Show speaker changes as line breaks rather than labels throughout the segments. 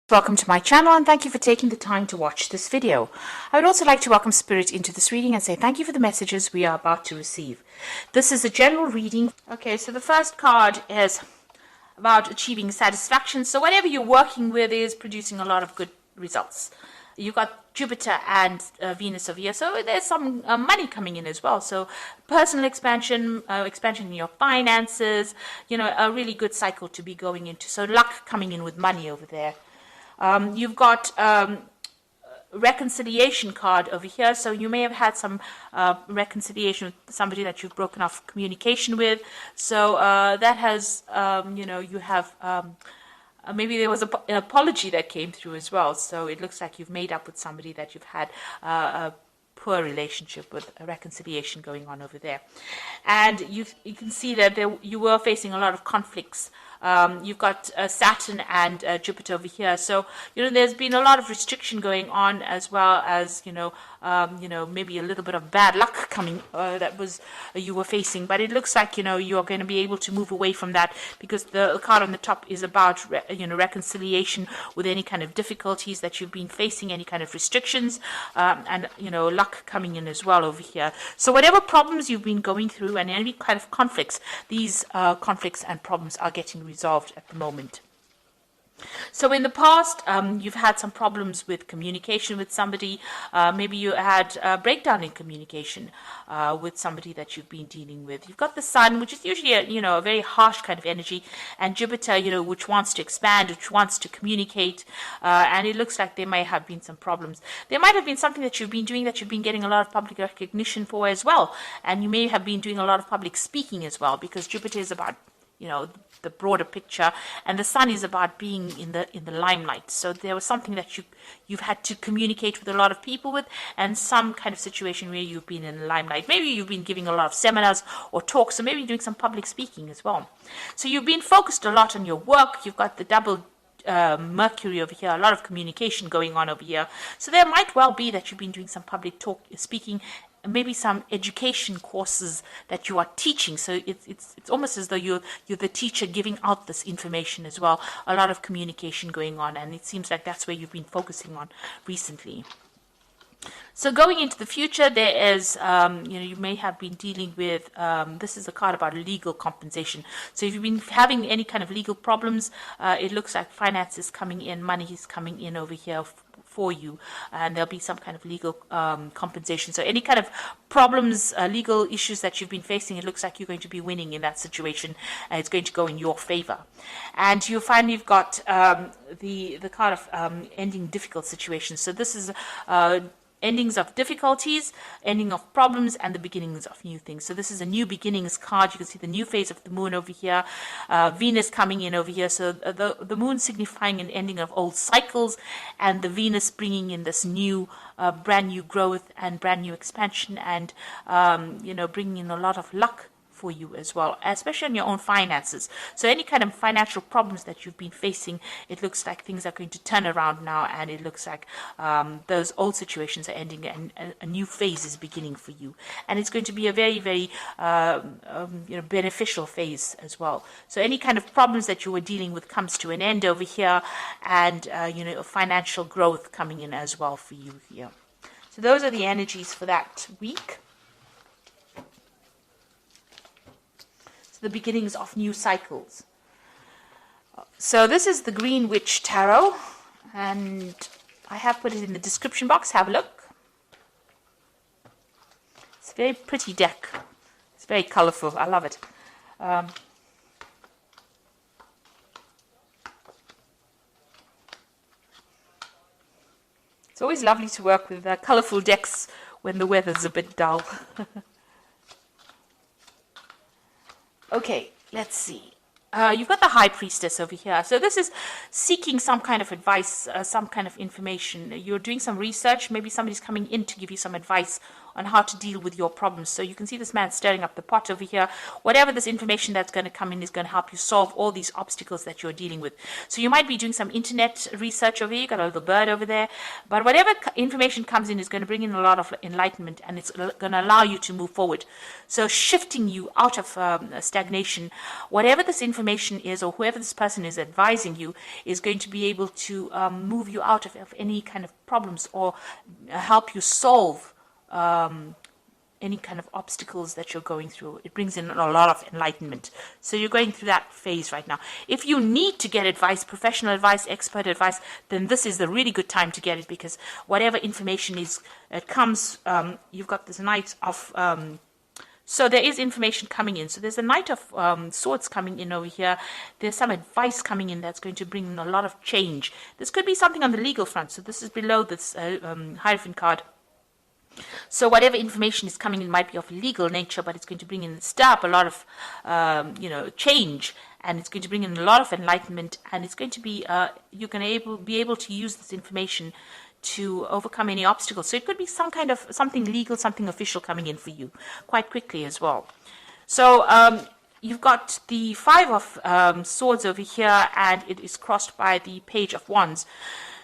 Welcome to my channel and thank you for taking the time to watch this video. I would also like to welcome Spirit into this reading and say thank you for the messages we are about to receive. This is a general reading. Okay, so the first card is about achieving satisfaction. So whatever you're working with is producing a lot of good results. You've got Jupiter and Venus over here, so there's some money coming in as well. So personal expansion, expansion in your finances, a really good cycle to be going into. So luck coming in with money over there. You've got reconciliation card over here, so you may have had some reconciliation with somebody that you've broken off communication with. So that has, you have maybe there was an apology that came through as well. So it looks like you've made up with somebody that you've had a poor relationship with, a reconciliation going on over there. And you can see that you were facing a lot of conflicts. You've got Saturn and Jupiter over here, so there's been a lot of restriction going on, as well as maybe a little bit of bad luck coming that was you were facing. But it looks like you are going to be able to move away from that, because the card on the top is about reconciliation with any kind of difficulties that you've been facing, any kind of restrictions, and luck coming in as well over here. So whatever problems you've been going through and any kind of conflicts, these conflicts and problems are getting resolved at the moment. So in the past, you've had some problems with communication with somebody. Maybe you had a breakdown in communication with somebody that you've been dealing with. You've got the Sun, which is usually a very harsh kind of energy, and Jupiter, which wants to expand, which wants to communicate. And it looks like there may have been some problems. There might have been something that you've been doing that you've been getting a lot of public recognition for as well. And you may have been doing a lot of public speaking as well, because Jupiter is about the broader picture, and the Sun is about being in the limelight. So there was something that you've had to communicate with a lot of people with, and some kind of situation where you've been in the limelight. Maybe you've been giving a lot of seminars or talks, or maybe doing some public speaking as well. So you've been focused a lot on your work. You've got the double Mercury over here, a lot of communication going on over here. So there might well be that you've been doing some public speaking, maybe some education courses that you are teaching. So it's almost as though you're the teacher giving out this information as well. A lot of communication going on, and it seems like that's where you've been focusing on recently. So going into the future, there is, you may have been dealing with, this is a card about legal compensation. So if you've been having any kind of legal problems, it looks like finance is coming in, money is coming in over here for you, and there'll be some kind of legal compensation. So any kind of problems, legal issues that you've been facing, it looks like you're going to be winning in that situation, and it's going to go in your favor. And you'll find you've got the card of ending difficult situations. So this is endings of difficulties, ending of problems, and the beginnings of new things. So this is a new beginnings card. You can see the new phase of the moon over here, Venus coming in over here. So the moon signifying an ending of old cycles, and the Venus bringing in this new, brand new growth and brand new expansion, and bringing in a lot of luck for you as well, especially on your own finances. So any kind of financial problems that you've been facing, it looks like things are going to turn around now, and it looks like those old situations are ending and a new phase is beginning for you. And it's going to be a very, very beneficial phase as well. So any kind of problems that you were dealing with comes to an end over here, and financial growth coming in as well for you here. So those are the energies for that week. The beginnings of new cycles. So this is the Green Witch Tarot, and I have put it in the description box. Have a look. It's a very pretty deck. It's very colorful. I love it. It's always lovely to work with colorful decks when the weather's a bit dull. Okay, let's see. You've got the High Priestess over here. So this is seeking some kind of advice, some kind of information. You're doing some research. Maybe somebody's coming in to give you some advice on how to deal with your problems. So you can see this man stirring up the pot over here. Whatever this information that's going to come in is going to help you solve all these obstacles that you're dealing with. So you might be doing some internet research over here. You got a little bird over there. But whatever information comes in is going to bring in a lot of enlightenment, and it's going to allow you to move forward. So shifting you out of stagnation, whatever this information is, or whoever this person is advising you, is going to be able to move you out of any kind of problems, or help you solve any kind of obstacles that you're going through. It brings in a lot of enlightenment. So you're going through that phase right now. If you need to get advice, professional advice, expert advice, then this is the really good time to get it, because whatever information is, it comes, you've got this Knight of, so there is information coming in. So there's a Knight of Swords coming in over here. There's some advice coming in that's going to bring in a lot of change. This could be something on the legal front. So this is below this Hierophant card. So whatever information is coming in might be of legal nature, but it's going to bring in, stir up a lot of, change, and it's going to bring in a lot of enlightenment, and it's going to be, you're going to be able to use this information to overcome any obstacles. So it could be some kind of something legal, something official coming in for you quite quickly as well. So you've got the Five of Swords over here, and it is crossed by the Page of Wands.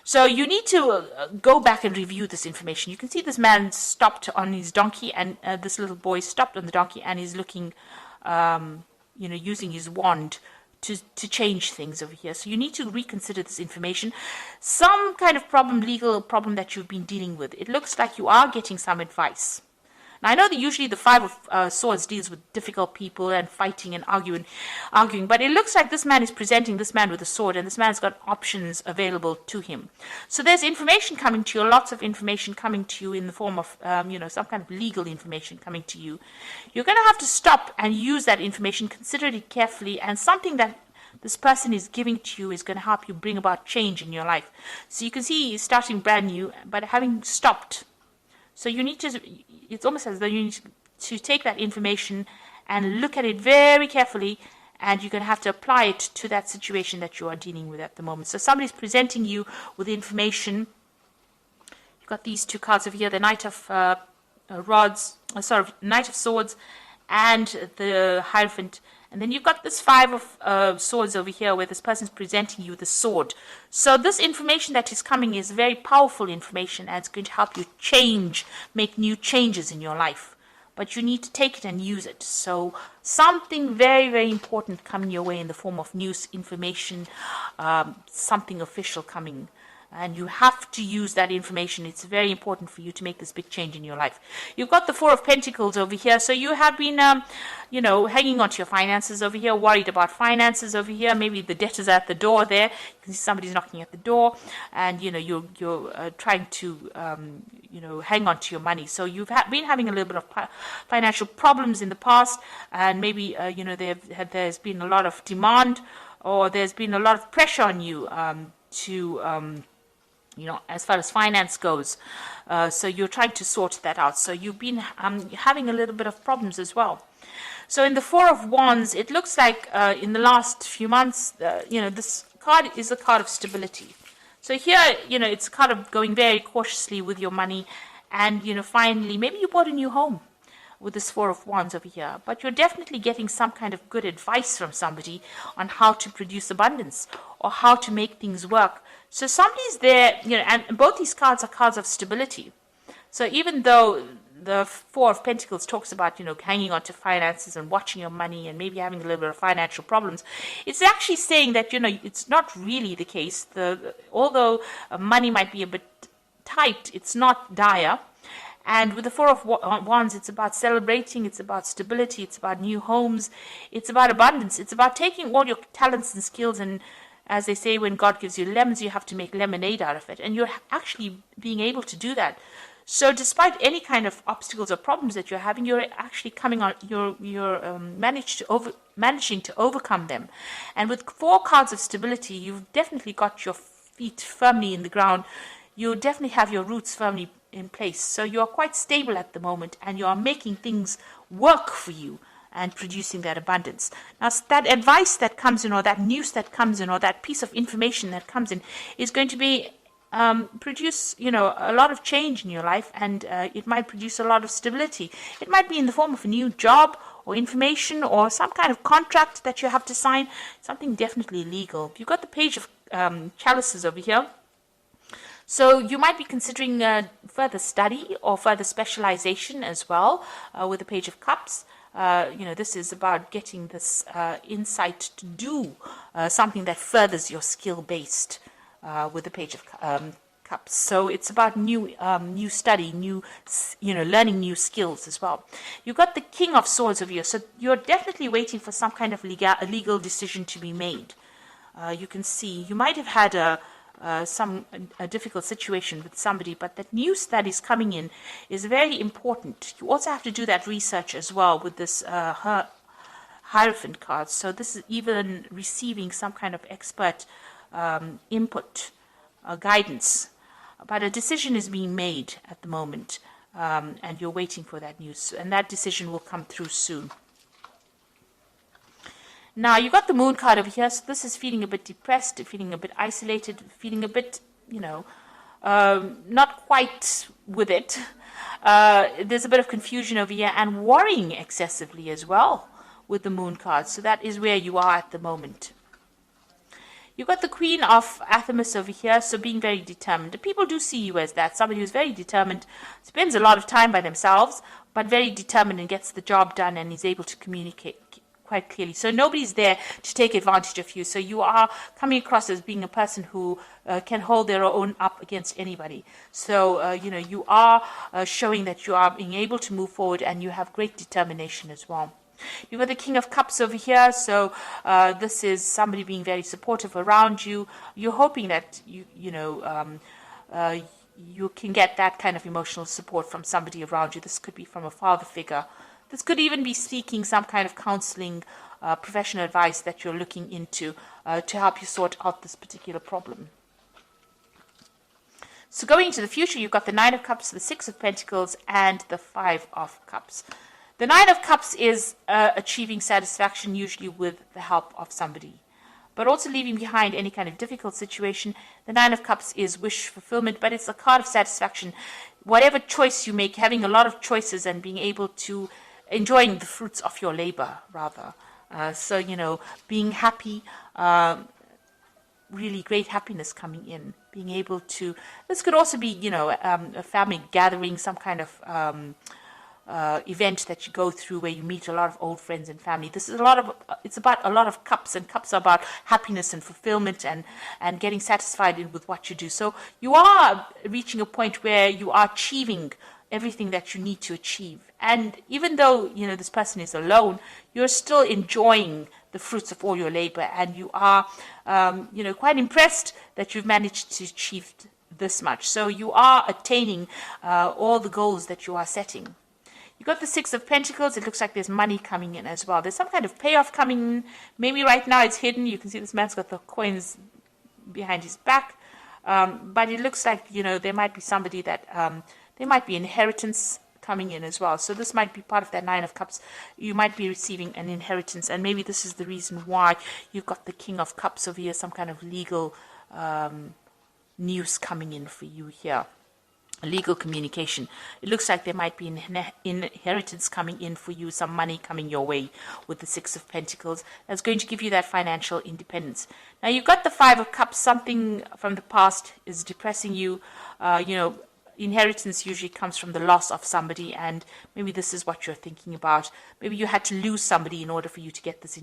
So you need to go back and review this information. You can see this man stopped on his donkey, and this little boy stopped on the donkey, and he's looking, using his wand to change things over here. So you need to reconsider this information. Some kind of problem, legal problem that you've been dealing with. It looks like you are getting some advice. Now, I know that usually the Five of Swords deals with difficult people and fighting and arguing, but it looks like this man is presenting this man with a sword, and this man's got options available to him. So there's information coming to you, lots of information coming to you in the form of, some kind of legal information coming to you. You're going to have to stop and use that information, consider it carefully, and something that this person is giving to you is going to help you bring about change in your life. So you can see he's starting brand new, but having stopped. So you need to, it's almost as though you need to take that information and look at it very carefully, and you're going to have to apply it to that situation that you are dealing with at the moment. So somebody's presenting you with information. You've got these two cards over here, the Knight of Knight of Swords and the Hierophant. And then you've got this Five of Swords over here, where this person's presenting you the sword. So this information that is coming is very powerful information, and it's going to help you change, make new changes in your life. But you need to take it and use it. So something very, very important coming your way in the form of news, information, something official coming. And you have to use that information. It's very important for you to make this big change in your life. You've got the Four of Pentacles over here. So you have been, hanging on to your finances over here, worried about finances over here. Maybe the debtors are at the door there. You can see somebody's knocking at the door, and, you're trying to, hang on to your money. So you've been having a little bit of financial problems in the past, and maybe, there's been a lot of demand, or there's been a lot of pressure on you as far as finance goes. So you're trying to sort that out. So you've been having a little bit of problems as well. So in the Four of Wands, it looks like in the last few months, this card is a card of stability. So here, it's a card of going very cautiously with your money, and, finally, maybe you bought a new home with this Four of Wands over here, but you're definitely getting some kind of good advice from somebody on how to produce abundance or how to make things work. So somebody's there, and both these cards are cards of stability. So even though the Four of Pentacles talks about, hanging on to finances and watching your money and maybe having a little bit of financial problems, it's actually saying that, it's not really the case. Although money might be a bit tight, it's not dire. And with the Four of Wands, it's about celebrating, it's about stability, it's about new homes, it's about abundance, it's about taking all your talents and skills, and as they say, when God gives you lemons, you have to make lemonade out of it, and you're actually being able to do that. So despite any kind of obstacles or problems that you're having, you're actually coming on, you're managing to overcome them. And with 4 cards of stability, you've definitely got your feet firmly in the ground. You definitely have your roots firmly in place. So you are quite stable at the moment, and you are making things work for you and producing that abundance. Now, that advice that comes in, or that news that comes in, or that piece of information that comes in, is going to be produce, a lot of change in your life, and it might produce a lot of stability. It might be in the form of a new job or information or some kind of contract that you have to sign, something definitely legal. You've got the page of chalices over here. So you might be considering further study or further specialization as well with the Page of Cups. This is about getting this insight to do something that furthers your skill-based with the Page of Cups. So it's about new study, learning new skills as well. You've got the King of Swords over here. So you're definitely waiting for some kind of legal decision to be made. You can see you might have had a difficult situation with somebody, but that new studies coming in is very important. You also have to do that research as well with this Hierophant card. So this is even receiving some kind of expert input, guidance, but a decision is being made at the moment, and you're waiting for that news, and that decision will come through soon. Now, you got the Moon card over here, so this is feeling a bit depressed, feeling a bit isolated, feeling a bit, not quite with it. There's a bit of confusion over here and worrying excessively as well with the Moon card. So that is where you are at the moment. You've got the Queen of Athamas over here, so being very determined. And people do see you as that, somebody who's very determined, spends a lot of time by themselves, but very determined and gets the job done and is able to communicate quite clearly. So nobody's there to take advantage of you. So you are coming across as being a person who can hold their own up against anybody. So, you are showing that you are being able to move forward and you have great determination as well. You've got the King of Cups over here. So this is somebody being very supportive around you. You're hoping that you can get that kind of emotional support from somebody around you. This could be from a father figure. This could even be seeking some kind of counseling, professional advice that you're looking into to help you sort out this particular problem. So going into the future, you've got the Nine of Cups, the Six of Pentacles, and the Five of Cups. The Nine of Cups is achieving satisfaction, usually with the help of somebody, but also leaving behind any kind of difficult situation. The Nine of Cups is wish fulfillment, but it's a card of satisfaction. Whatever choice you make, having a lot of choices and being able to enjoying the fruits of your labor, rather. Being happy, really great happiness coming in. Being able to, this could also be, a family gathering, some kind of event that you go through where you meet a lot of old friends and family. This is it's about a lot of cups, and cups are about happiness and fulfillment and getting satisfied with what you do. So you are reaching a point where you are achieving everything that you need to achieve. And even though, this person is alone, you're still enjoying the fruits of all your labor, and you are, quite impressed that you've managed to achieve this much. So you are attaining all the goals that you are setting. You got the Six of Pentacles. It looks like there's money coming in as well. There's some kind of payoff coming in. Maybe right now it's hidden. You can see this man's got the coins behind his back. But it looks like, there might be somebody that, there might be inheritance coming in as well. So this might be part of that Nine of Cups. You might be receiving an inheritance, and maybe this is the reason why you've got the King of Cups over here, some kind of legal news coming in for you here. Legal communication. It looks like there might be an inheritance coming in for you, some money coming your way with the Six of Pentacles. That's going to give you that financial independence. Now you've got the Five of Cups. Something from the past is depressing you. Inheritance usually comes from the loss of somebody, and maybe this is what you're thinking about. Maybe you had to lose somebody in order for you to get this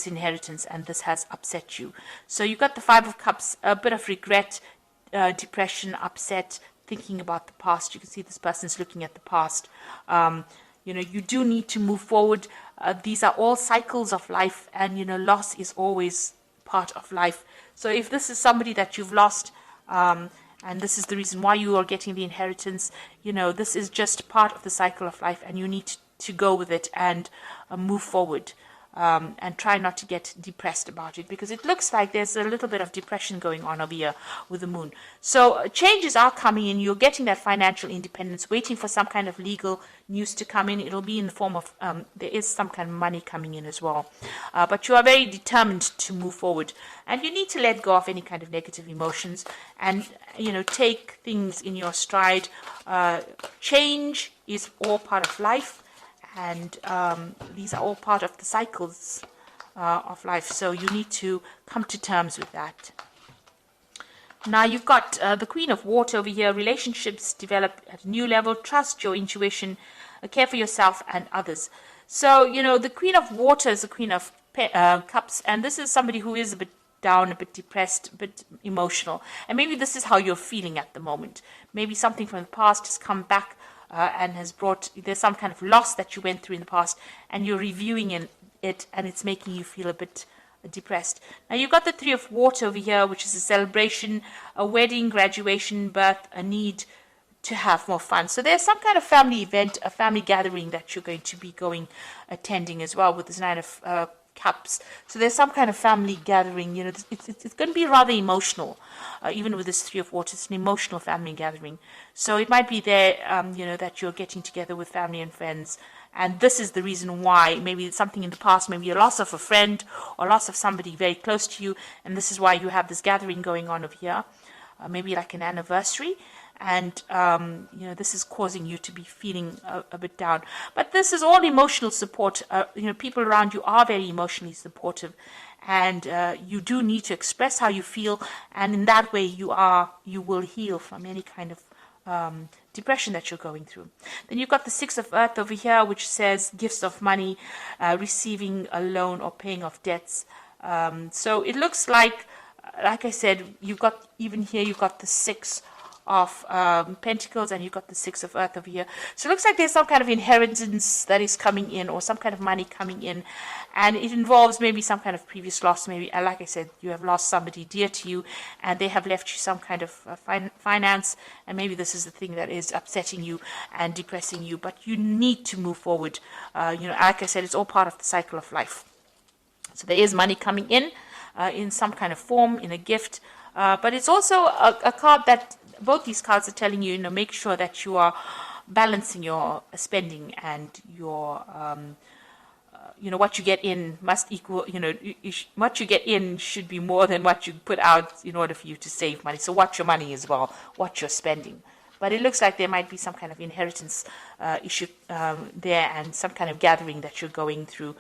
inheritance, and this has upset you. So you've got the Five of Cups, a bit of regret, depression, upset, thinking about the past. You can see this person's looking at the past. You do need to move forward. These are all cycles of life, and loss is always part of life. So if this is somebody that you've lost, and this is the reason why you are getting the inheritance, this is just part of the cycle of life, and you need to go with it and move forward. and try not to get depressed about it, because it looks like there's a little bit of depression going on over here with the moon. So changes are coming in. You're getting that financial independence, waiting for some kind of legal news to come in. It'll be in the form of, there is some kind of money coming in as well. But you are very determined to move forward, and you need to let go of any kind of negative emotions and, take things in your stride. Change is all part of life, and these are all part of the cycles of life. So you need to come to terms with that. Now you've got the Queen of Water over here. Relationships develop at a new level. Trust your intuition. Care for yourself and others. So, the Queen of Water is the Queen of Cups, and this is somebody who is a bit down, a bit depressed, a bit emotional. And maybe this is how you're feeling at the moment. Maybe something from the past has come back and has brought, there's some kind of loss that you went through in the past, and you're reviewing it, and it's making you feel a bit depressed. Now you've got the Three of Water over here, which is a celebration, a wedding, graduation, birth, a need to have more fun. So there's some kind of family event, a family gathering that you're going to be attending as well with this Nine of Cups. So there's some kind of family gathering. It's going to be rather emotional. Even with this Three of Water, it's an emotional family gathering. So it might be there, that you're getting together with family and friends. And this is the reason why. Maybe it's something in the past, maybe a loss of a friend or loss of somebody very close to you. And this is why you have this gathering going on over here. Maybe like an anniversary. And, this is causing you to be feeling a bit down. But this is all emotional support. People around you are very emotionally supportive. And you do need to express how you feel. And in that way, you will heal from any kind of depression that you're going through. Then you've got the Six of Earth over here, which says gifts of money, receiving a loan or paying off debts. So it looks like I said, you've got the Six of Pentacles, and you've got the Six of Earth over here. So it looks like there's some kind of inheritance that is coming in, or some kind of money coming in, and it involves maybe some kind of previous loss. Maybe, like I said, you have lost somebody dear to you, and they have left you some kind of finance, and maybe this is the thing that is upsetting you and depressing you, but you need to move forward. Like I said, it's all part of the cycle of life. So there is money coming in some kind of form, in a gift, but it's also a card that both these cards are telling you, make sure that you are balancing your spending, and your, what you get in must equal, what you get in should be more than what you put out in order for you to save money. So watch your money as well, watch your spending. But it looks like there might be some kind of inheritance issue there, and some kind of gathering that you're going through,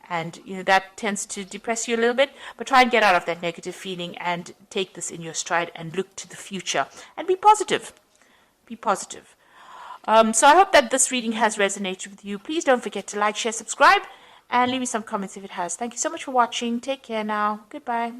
and that tends to depress you a little bit, but try and get out of that negative feeling and take this in your stride and look to the future and be positive. Be positive. So I hope that this reading has resonated with you. Please don't forget to like, share, subscribe, and leave me some comments if it has. Thank you so much for watching. Take care now. Goodbye.